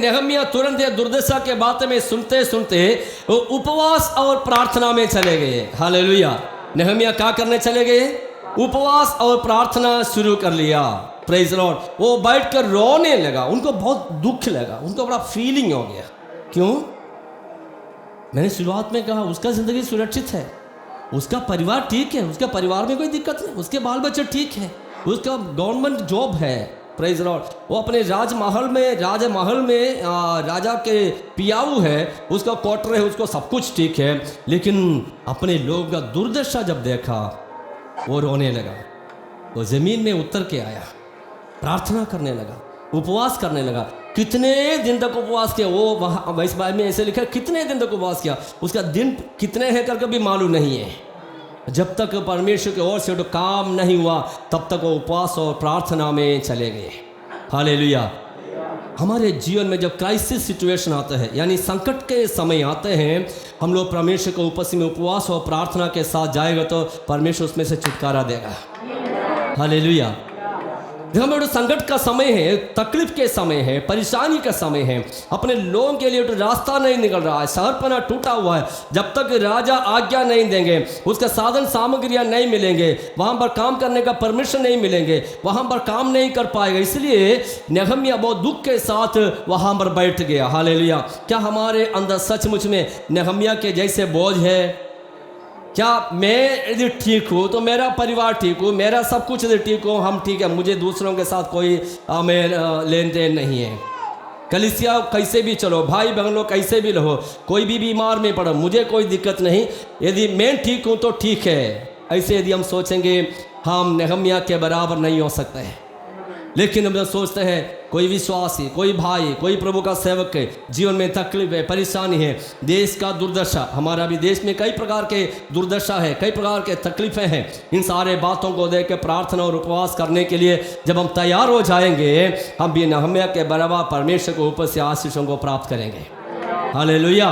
Nehemiah तुरंत ये दुर्दशा के बात में सुनते सुनते वो उपवास और प्रार्थना में चले गए। हालेलुया। नेहमिया क्या करने चले गए? उपवास और प्रार्थना शुरू कर लिया। Praise Lord. वो बैठकर रोने लगा, उनको बहुत दुख लगा, उनको बड़ा फीलिंग हो गया। क्यों? मैंने शुरुआत में कहा उसका जिंदगी सुरक्षित है, उसका परिवार ठीक है, उसके परिवार में कोई दिक्कत नहीं, उसके बाल बच्चे ठीक है, उसका गवर्नमेंट जॉब है। Praise Lord. वो अपने राजमहल में राजा के पियाऊ है, उसका क्वार्टर है, उसको सब कुछ ठीक है। लेकिन अपने लोगों का दुर्दशा जब देखा वो रोने लगा। वो जमीन में उतर के आया, प्रार्थना करने लगा, उपवास करने लगा। कितने दिन तक उपवास किया? वो वहाँ इस बारे में ऐसे लिखा कितने दिन तक उपवास किया, उसका दिन कितने हैं करके भी मालूम नहीं है। जब तक परमेश्वर की ओर से तो काम नहीं हुआ तब तक वो उपवास और प्रार्थना में चले गए। हालेलुया। हमारे जीवन में जब क्राइसिस सिचुएशन आते हैं, यानी संकट के समय आते हैं, हम लोग परमेश्वर को उपस्थिति में उपवास और प्रार्थना के साथ जाएगा तो परमेश्वर उसमें से छुटकारा देगा। हालेलुया। हमारे संकट का समय है, तकलीफ के समय है, परेशानी का समय है, अपने लोगों के लिए तो रास्ता नहीं निकल रहा है, शहरपना टूटा हुआ है। जब तक राजा आज्ञा नहीं देंगे, उसका साधन सामग्रियां नहीं मिलेंगे, वहाँ पर काम करने का परमिशन नहीं मिलेंगे, वहाँ पर काम नहीं कर पाएगा। इसलिए नेहमिया बहुत दुख के साथ वहाँ पर बैठ गया। हालेलुया। क्या हमारे अंदर सचमुच में नेहमिया के जैसे बोझ है? क्या मैं यदि ठीक हूँ तो मेरा परिवार ठीक हो, मेरा सब कुछ यदि ठीक हो, हम ठीक है, मुझे दूसरों के साथ कोई लेन देन नहीं है। कलीसिया कैसे भी चलो, भाई बहन लोग कैसे भी रहो, कोई भी बीमार में पड़ो, मुझे कोई दिक्कत नहीं, यदि मैं ठीक हूँ तो ठीक है। ऐसे यदि हम सोचेंगे हम नेहमिया के बराबर नहीं हो सकते हैं। लेकिन हम सोचते हैं कोई विश्वासी, कोई भाई, कोई प्रभु का सेवक है, जीवन में तकलीफ है, परेशानी है, देश का दुर्दशा, हमारा भी देश में कई प्रकार के दुर्दशा है, कई प्रकार के तकलीफें हैं। इन सारे बातों को देख के प्रार्थना और उपवास करने के लिए जब हम तैयार हो जाएंगे, हम भी नेहमिया के बराबर परमेश्वर को ऊपर से आशीषों को प्राप्त करेंगे। हालेलुया।